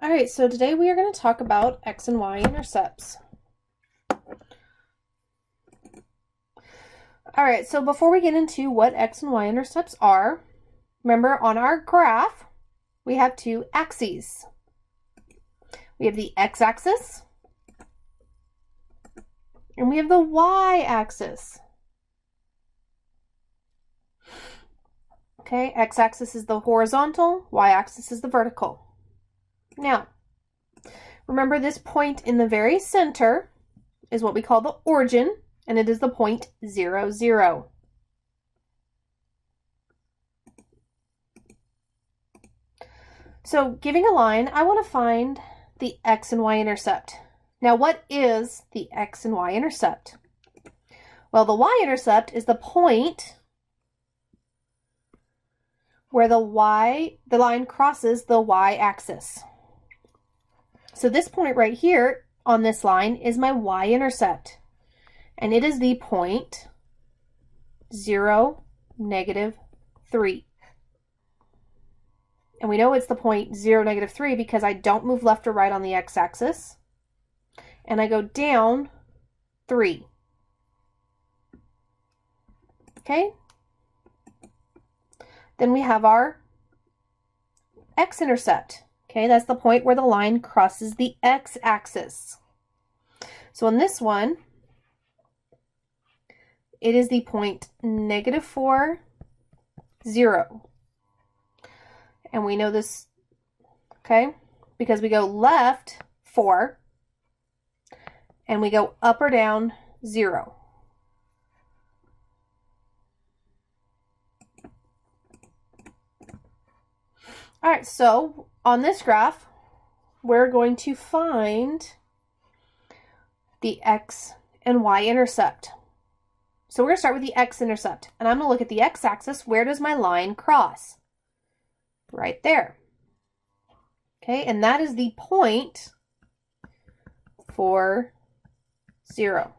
All right, so today we are going to talk about x and y intercepts. All right, so before we get into what x and y intercepts are, remember on our graph, we have two axes. We have the x-axis and we have the y-axis. Okay, x-axis is the horizontal, y-axis is the vertical. Now, remember this point in the very center is what we call the origin, and it is the point 0, 0. So giving a line, I want to find the x and y intercept. Now, what is the x and y intercept? Well, the y-intercept is the point where the line crosses the y-axis. So this point right here on this line is my y-intercept, and it is the point 0, -3. And we know it's the point 0, -3 because I don't move left or right on the x-axis, and I go down 3. Okay? Then we have our x-intercept. Okay, that's the point where the line crosses the x-axis. So on this one, it is the point -4, 0. And we know this, okay, because we go left 4 and we go up or down 0. All right, so on this graph, we're going to find the x and y intercept. So we're going to start with the x-intercept, and I'm going to look at the x-axis. Where does my line cross? Right there. Okay, and that is the point 4, 0.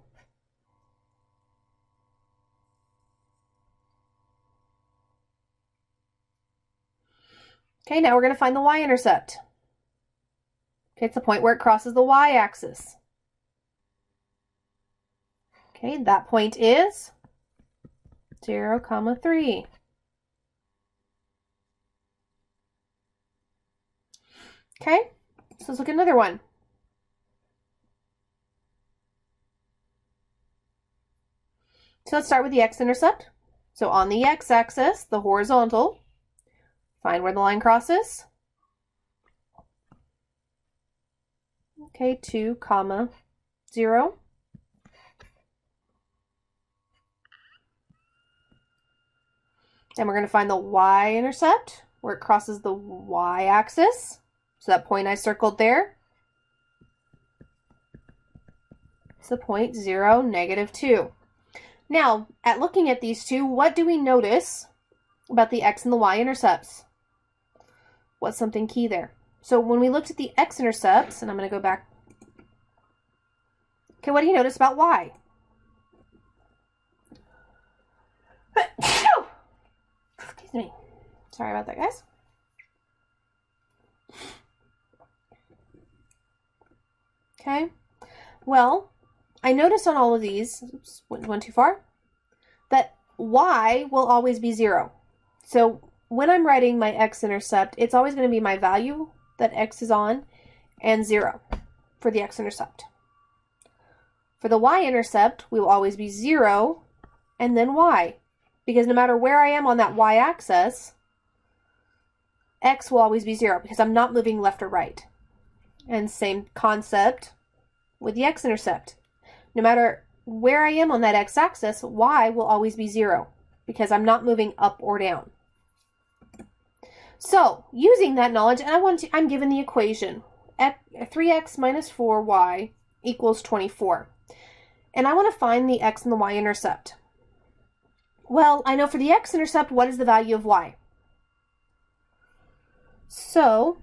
Okay, now we're going to find the y-intercept. Okay, it's the point where it crosses the y-axis. Okay, that point is 0, 3. Okay, so let's look at another one. So let's start with the x-intercept. So on the x-axis, the horizontal, find where the line crosses. Okay, 2, 0. Then we're going to find the y-intercept, where it crosses the y-axis. So that point I circled there. It's the point 0, -2. Now, at looking at these two, what do we notice about the x and the y-intercepts? What's something key there? So when we looked at the x-intercepts, and I'm going to go back. Okay, what do you notice about y? Excuse me. Sorry about that, guys. Okay. Well, I noticed on all of these, oops, went too far, that y will always be 0. So when I'm writing my x-intercept, it's always going to be my value that x is on and 0 for the x-intercept. For the y-intercept, we will always be 0 and then y, because no matter where I am on that y-axis, x will always be 0 because I'm not moving left or right. And same concept with the x-intercept. No matter where I am on that x-axis, y will always be 0 because I'm not moving up or down. So, using that knowledge, and I'm given the equation, 3x minus 4y equals 24. And I want to find the x and the y-intercept. Well, I know for the x-intercept, what is the value of y? So,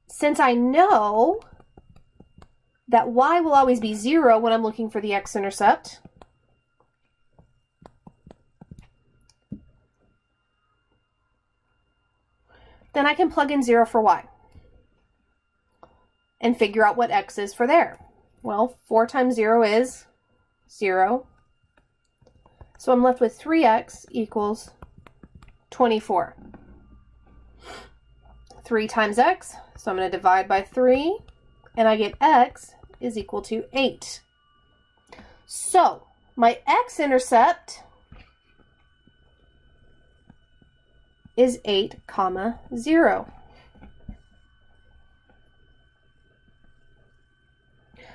since I know that y will always be 0 when I'm looking for the x-intercept, then I can plug in 0 for y. and figure out what x is for there. Well, 4 times 0 is 0. So I'm left with 3x equals 24. 3 times x, so I'm going to divide by 3, and I get x is equal to 8. So my x-intercept is 8, 0.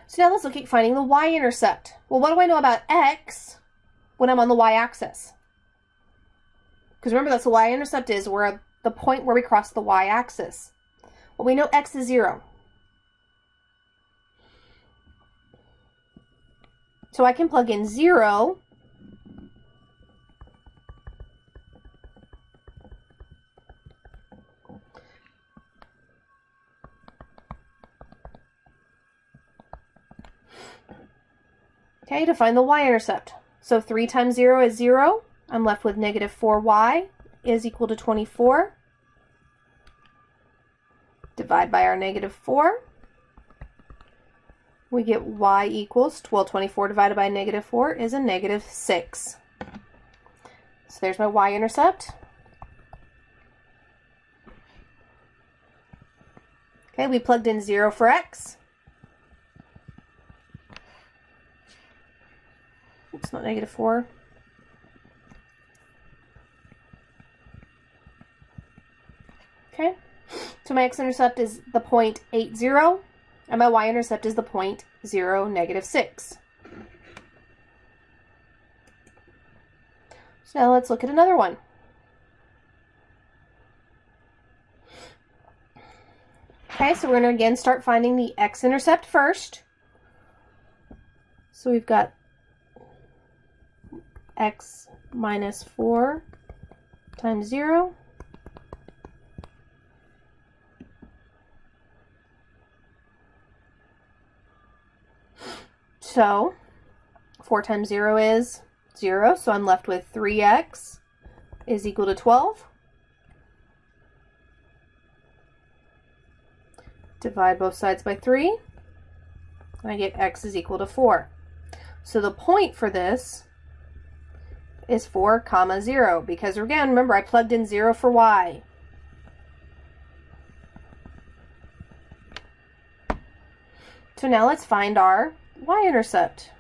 So now let's look at finding the y-intercept. Well, what do I know about x when I'm on the y-axis? Because remember, that's the y-intercept is we're at the point where we cross the y-axis. Well, we know x is 0. So I can plug in 0 to find the y-intercept. So 3 times 0 is 0. I'm left with negative 4y is equal to 24. Divide by our negative 4. We get y equals, well, 24 divided by negative 4 is a negative 6. So there's my y-intercept. Okay, we plugged in 0 for x. Oops, not negative 4. Okay, so my x-intercept is the point 8, 0, and my y-intercept is the point 0, negative 6. So now let's look at another one. Okay, so we're going to again start finding the x-intercept first. So we've got x minus 4 times 0. So 4 times 0 is 0, so I'm left with 3x is equal to 12. Divide both sides by 3, and I get x is equal to 4. So the point for this is 4, 0, because again, remember, I plugged in 0 for y. So now let's find our y-intercept.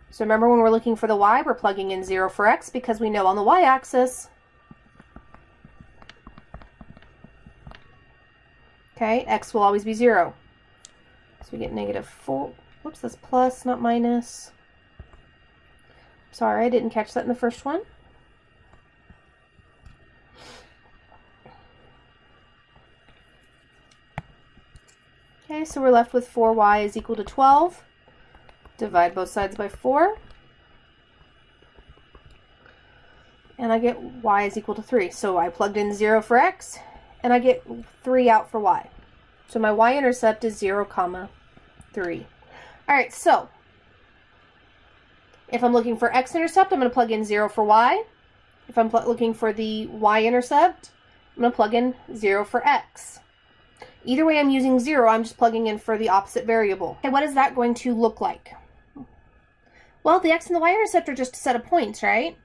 So remember, when we're looking for the y, we're plugging in 0 for x because we know on the y-axis, okay, x will always be 0. So we get negative 4. Whoops, that's plus, not minus. Sorry, I didn't catch that in the first one. Okay, so we're left with 4y is equal to 12. Divide both sides by 4. And I get y is equal to 3. So I plugged in 0 for x, and I get 3 out for y. So my y-intercept is 0, 3. All right, so if I'm looking for x-intercept, I'm going to plug in 0 for y. If I'm looking for the y-intercept, I'm going to plug in 0 for x. Either way I'm using 0, I'm just plugging in for the opposite variable. Okay, what is that going to look like? Well, the x and the y-intercept are just a set of points, right?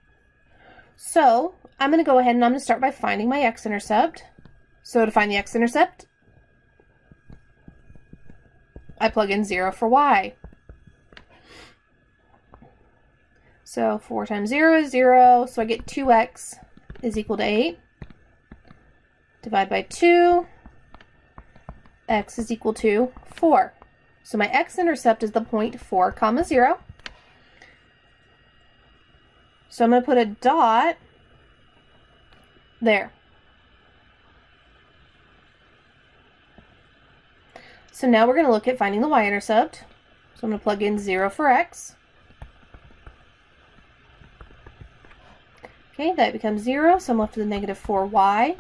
So I'm going to go ahead and I'm going to start by finding my x-intercept. So to find the x-intercept, I plug in 0 for y. So 4 times 0 is 0, so I get 2x is equal to 8. Divide by 2, x is equal to 4. So my x-intercept is the point 4, 0. So I'm going to put a dot there. So now we're going to look at finding the y-intercept. So I'm going to plug in 0 for x. Okay, that becomes 0, so I'm left with a negative 4y.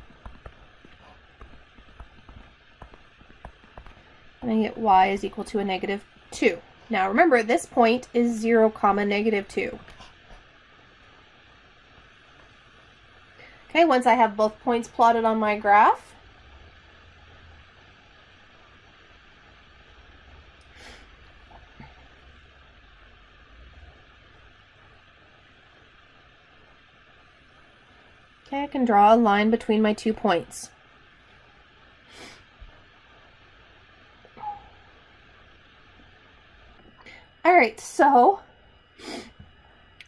And I get y is equal to a negative 2. Now remember, this point is 0, negative 2. Okay, once I have both points plotted on my graph, Okay, I can draw a line between my 2 points. All right, so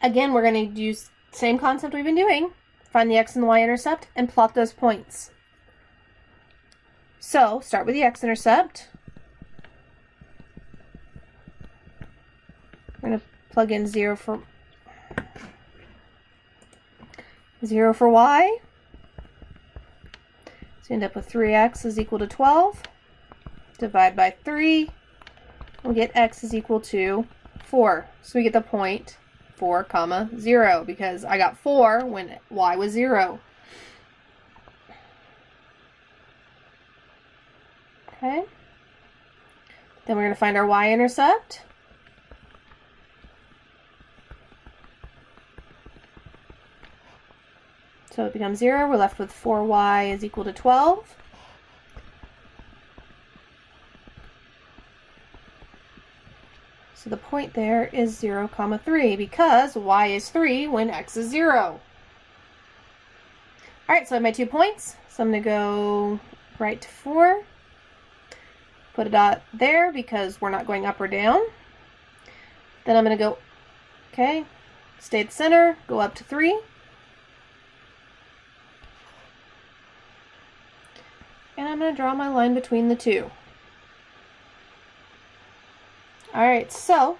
again, we're going to use the same concept we've been doing. Find the x and the y-intercept and plot those points. So start with the x-intercept. We're going to plug in 0 for y. So you end up with 3x is equal to 12. Divide by 3. We'll get x is equal to 4. So we get the point 4, 0, because I got 4 when y was 0. Okay. Then we're going to find our y-intercept. So it becomes 0. We're left with 4y is equal to 12. So the point there is 0, 3, because y is 3 when x is 0. Alright, so I have my 2 points. So I'm going to go right to 4. Put a dot there because we're not going up or down. Then I'm going to go, okay, stay at the center, go up to 3. And I'm going to draw my line between the two. Alright, so